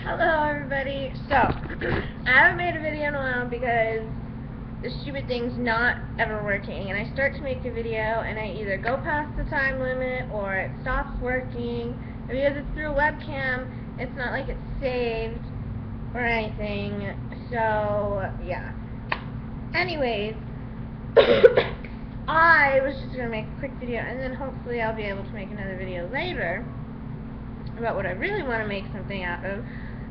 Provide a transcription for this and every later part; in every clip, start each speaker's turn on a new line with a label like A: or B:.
A: Hello everybody. So, I haven't made a video in a while because the stupid thing's not ever working, and I start to make a video and I either go past the time limit or it stops working, and because it's through a webcam, it's not like it's saved or anything, so yeah. Anyways, I was just going to make a quick video and then hopefully I'll be able to make another video later about what I really want to make something out of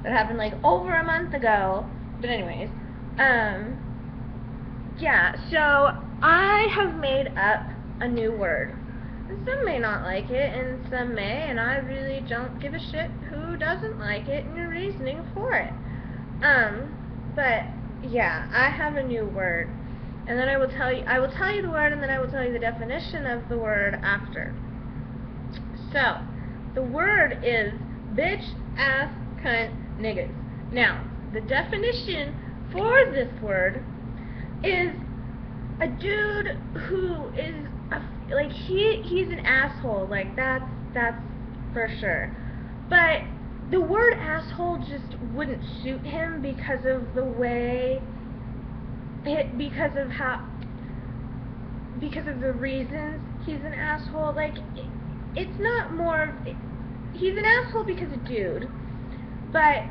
A: that happened like over a month ago. But anyways, yeah, so I have made up a new word. And some may not like it, and some may, and I really don't give a shit who doesn't like it and your reasoning for it. But yeah, I have a new word. And then I will tell you the word, and then I will tell you the definition of the word after. So, the word is bitch, ass, cunt, niggas. Now, the definition for this word is a dude who is he's an asshole. Like that's for sure. But the word asshole just wouldn't suit him because of the way because of the reasons he's an asshole. Like it's not more he's an asshole because of dude, but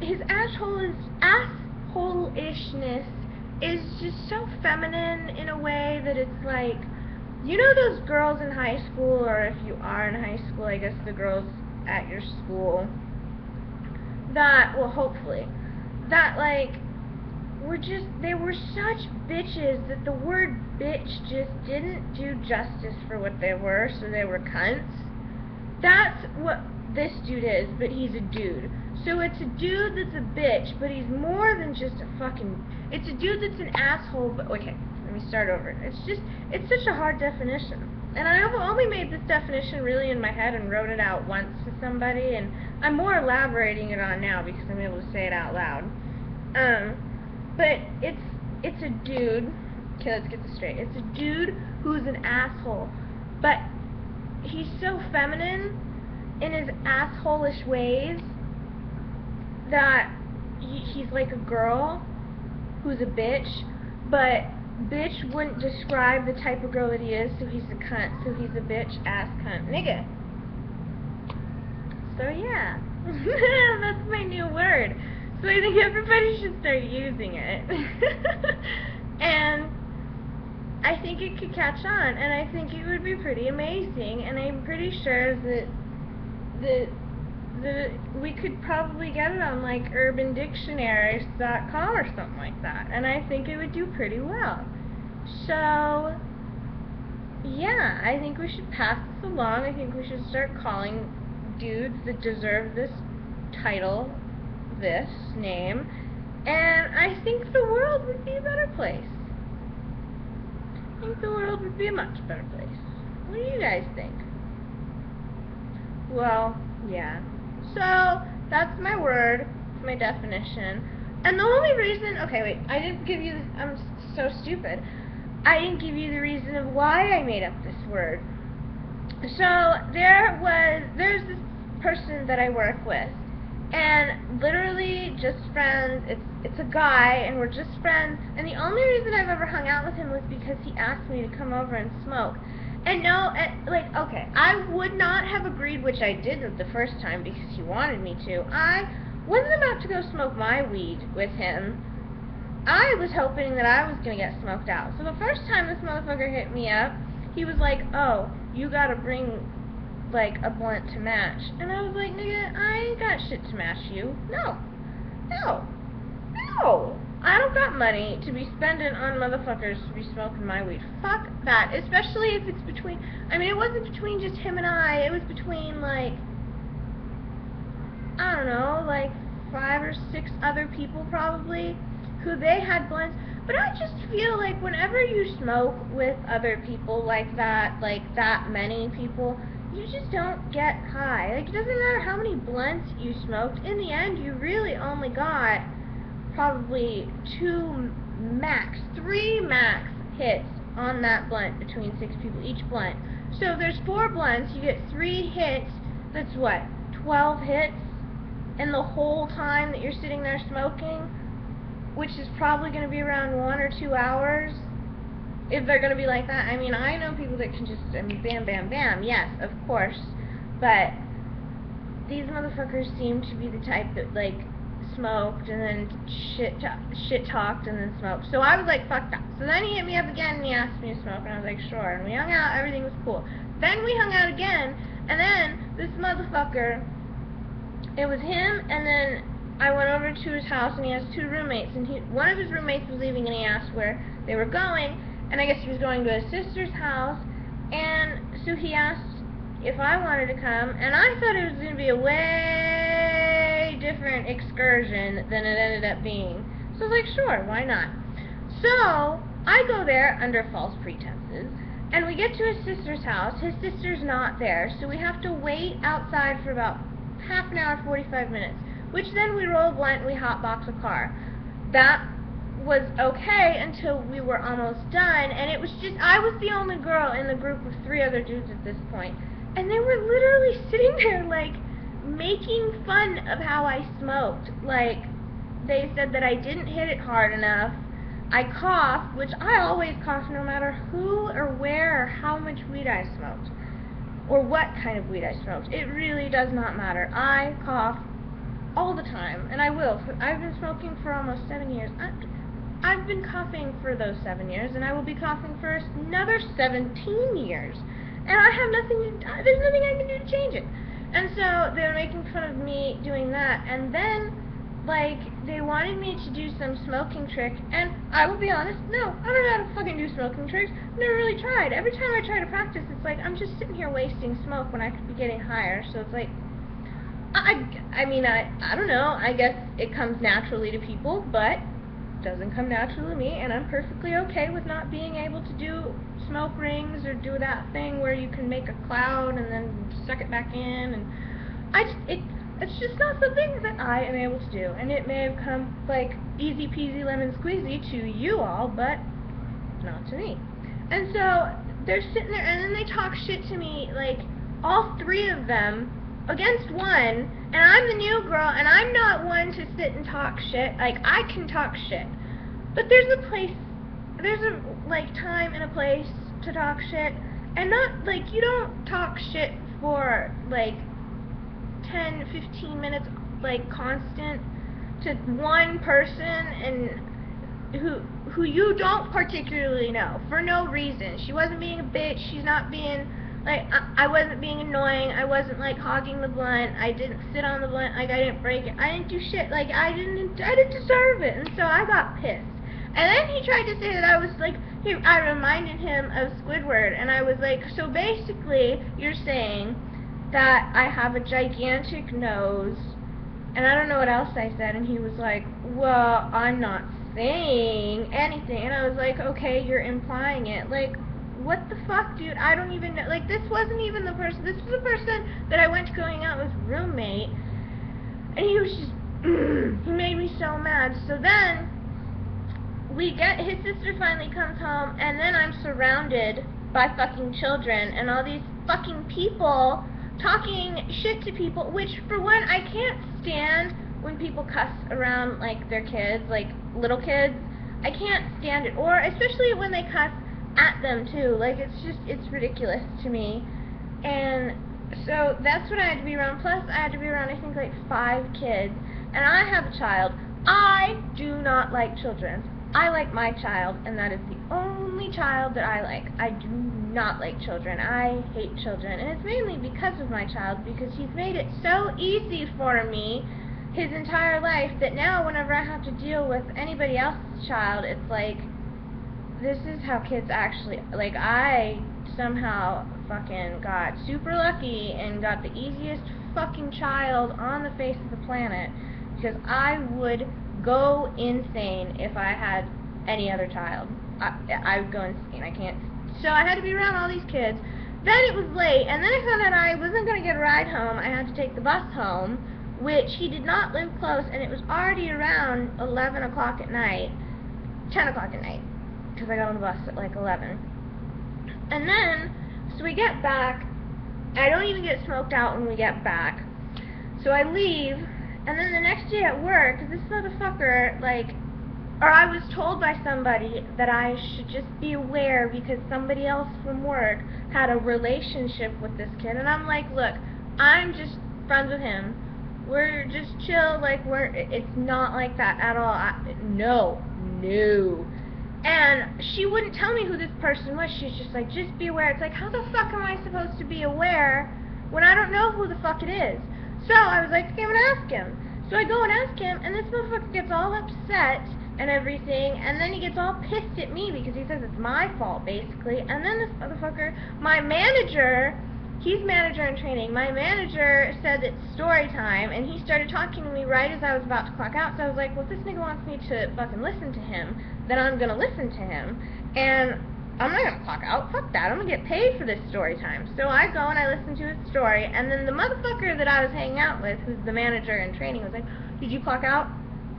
A: his assholishness is just so feminine in a way that it's like, you know those girls in high school, or if you are in high school, I guess the girls at your school, that, well hopefully, that like, they were such bitches that the word bitch just didn't do justice for what they were, so they were cunts. That's what this dude is, but he's a dude. So it's a dude that's a bitch, but he's more than just a fucking... It's a dude that's an asshole, but... Okay, let me start over. It's such a hard definition. And I only made this definition really in my head and wrote it out once to somebody, and I'm more elaborating it on now because I'm able to say it out loud. But it's a dude... Okay, let's get this straight. It's a dude who's an asshole, but he's so feminine in his asshole-ish ways that he's like a girl who's a bitch, but bitch wouldn't describe the type of girl that he is, so he's a cunt, so he's a bitch, ass, cunt, nigga. So yeah, that's my new word. So I think everybody should start using it. And I think it could catch on, and I think it would be pretty amazing, and I'm pretty sure that we could probably get it on like urbandictionaries.com or something like that, and I think it would do pretty well. So yeah, I think we should pass this along. I think we should start calling dudes that deserve this title this name, and I think the world would be a better place. I think the world would be a much better place. What do you guys think? Well, yeah. So, that's my word, my definition. And the only reason, okay wait, I didn't give you, I'm so stupid. I didn't give you the reason of why I made up this word. So, there's this person that I work with, and literally just friends. It's a guy, and we're just friends, and the only reason I've ever hung out with him was because he asked me to come over and smoke. And no, like, okay, I would not have agreed, which I didn't the first time because he wanted me to. I wasn't about to go smoke my weed with him. I was hoping that I was going to get smoked out. So the first time this motherfucker hit me up, he was like, oh, you gotta bring, like, a blunt to match. And I was like, nigga, I ain't got shit to match you. No. No. No. I don't got money to be spending on motherfuckers to be smoking my weed. Fuck that. Especially if it's between, I mean, it wasn't between just him and I. It was between, like, I don't know, like 5 or 6 other people probably, who they had blunts. But I just feel like whenever you smoke with other people like that many people, you just don't get high. Like, it doesn't matter how many blunts you smoked. In the end, you really only got probably 2 max, 3 max hits on that blunt between 6 people, each blunt. So if there's 4 blunts, you get 3 hits, that's what, 12 hits? and the whole time that you're sitting there smoking, which is probably going to be around 1 or 2 hours, if they're going to be like that. I mean, I know people that can just, I mean, bam, bam, bam, yes, of course, but these motherfuckers seem to be the type that, like, smoked and then shit talked and then smoked. So I was like, fuck that. So then he hit me up again and he asked me to smoke, and I was like, sure. And we hung out, everything was cool. Then we hung out again, and then this motherfucker, it was him, and then I went over to his house, and he has 2 roommates, and one of his roommates was leaving, and he asked where they were going, and I guess he was going to his sister's house, and so he asked if I wanted to come, and I thought it was going to be a way different excursion than it ended up being. So I was like, sure, why not? So I go there under false pretenses, and we get to his sister's house. His sister's not there, so we have to wait outside for about half an hour, 45 minutes, which then we roll a blunt and we hotbox a car. That was okay until we were almost done, and it was just, I was the only girl in the group of 3 other dudes at this point. And they were literally sitting there, like, making fun of how I smoked. Like, they said that I didn't hit it hard enough. I coughed, which I always cough no matter who or where or how much weed I smoked. Or what kind of weed I smoked. It really does not matter. I cough all the time, and I will. I've been smoking for almost 7 years. I've been coughing for those 7 years, and I will be coughing for another 17 years. And I have nothing to, there's nothing I can do to change it. And so they were making fun of me doing that, and then, like, they wanted me to do some smoking trick, and I will be honest, no, I don't know how to fucking do smoking tricks. I've never really tried. Every time I try to practice, it's like I'm just sitting here wasting smoke when I could be getting higher. So it's like, I mean, I don't know. I guess it comes naturally to people, but it doesn't come naturally to me, and I'm perfectly okay with not being able to do smoke rings or do that thing where you can make a cloud and then suck it back in, and it's just not something that I am able to do, and it may have come like easy peasy lemon squeezy to you all, but not to me. And so they're sitting there, and then they talk shit to me, like all 3 of them against one, and I'm the new girl, and I'm not one to sit and talk shit. Like, I can talk shit, but there's a like time and a place to talk shit, and not like, you don't talk shit for like 10-15 minutes like constant to one person and who you don't particularly know for no reason. She wasn't being a bitch, she's not being like, I wasn't being annoying, I wasn't like hogging the blunt, I didn't sit on the blunt, like I didn't break it, I didn't do shit, like I didn't deserve it, and so I got pissed. And then he tried to say that I was like, I reminded him of Squidward, and I was like, so basically, you're saying that I have a gigantic nose, and I don't know what else I said, and he was like, well, I'm not saying anything, and I was like, okay, you're implying it, like, what the fuck, dude, I don't even know, like, this wasn't even the person, this was the person that I went to going out with roommate, and he was just, he made me so mad. So then, his sister finally comes home, and then I'm surrounded by fucking children, and all these fucking people talking shit to people, which, for one, I can't stand when people cuss around, like, their kids, like, little kids. I can't stand it, or especially when they cuss at them, too. Like, it's ridiculous to me. And so that's what I had to be around. Plus, I had to be around, I think, like, 5 kids, and I have a child. I do not like children. I like my child, and that is the only child that I like. I do not like children. I hate children, and it's mainly because of my child, because he's made it so easy for me his entire life that now whenever I have to deal with anybody else's child, it's like, this is how kids actually, like, I somehow fucking got super lucky and got the easiest fucking child on the face of the planet, because I would go insane if I had any other child. I would go insane. I can't. So I had to be around all these kids. Then it was late, and then I found out I wasn't going to get a ride home. I had to take the bus home, which he did not live close, and it was already around 11 o'clock at night, 10 o'clock at night, because I got on the bus at like 11. And then, so we get back. I don't even get smoked out when we get back. So I leave, And then the next day at work, this motherfucker, like, or I was told by somebody that I should just be aware because somebody else from work had a relationship with this kid. And I'm like, look, I'm just friends with him. We're just chill, like, it's not like that at all. No. And she wouldn't tell me who this person was. She's just like, just be aware. It's like, how the fuck am I supposed to be aware when I don't know who the fuck it is? So I was like, okay, I'm gonna ask him. So I go and ask him, and this motherfucker gets all upset and everything, and then he gets all pissed at me because he says it's my fault, basically. And then this motherfucker, my manager, he's manager in training, my manager said it's story time, and he started talking to me right as I was about to clock out. So I was like, well, if this nigga wants me to fucking listen to him, then I'm gonna listen to him, and I'm not gonna clock out. Fuck that. I'm gonna get paid for this story time. So I go and I listen to his story, and then the motherfucker that I was hanging out with, who's the manager in training, was like, did you clock out?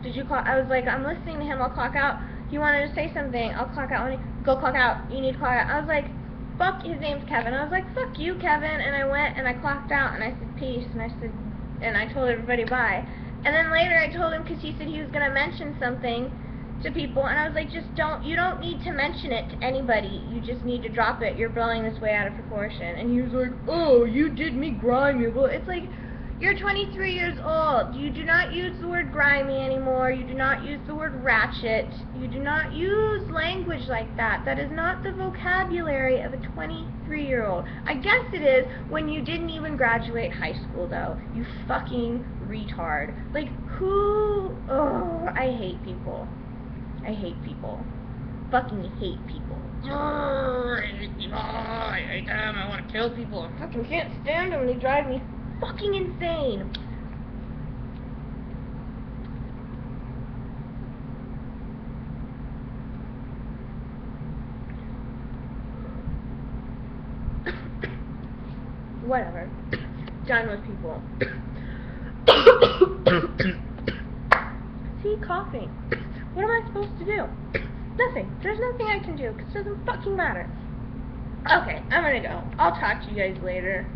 A: Did you clock? I was like, I'm listening to him. I'll clock out. He wanted to say something. I'll clock out. Go clock out. You need to clock out. I was like, fuck. His name's Kevin. I was like, fuck you, Kevin. And I went and I clocked out, and I said peace, and I told everybody bye. And then later I told him, because he said he was gonna mention something to people, and I was like, you don't need to mention it to anybody, you just need to drop it, you're blowing this way out of proportion. And he was like, oh, you did me grimy. Well, it's like, you're 23 years old, you do not use the word grimy anymore, you do not use the word ratchet, you do not use language like that. That is not the vocabulary of a 23-year-old. I guess it is when you didn't even graduate high school, though, you fucking retard. Like, who, oh, I hate people. I hate people. Fucking hate people. I hate people. I hate them. I want to kill people. I fucking can't stand them. They drive me fucking insane. Whatever. Done with people. See, coughing. What am I supposed to do? Nothing. There's nothing I can do, because it doesn't fucking matter. Okay, I'm gonna go. I'll talk to you guys later.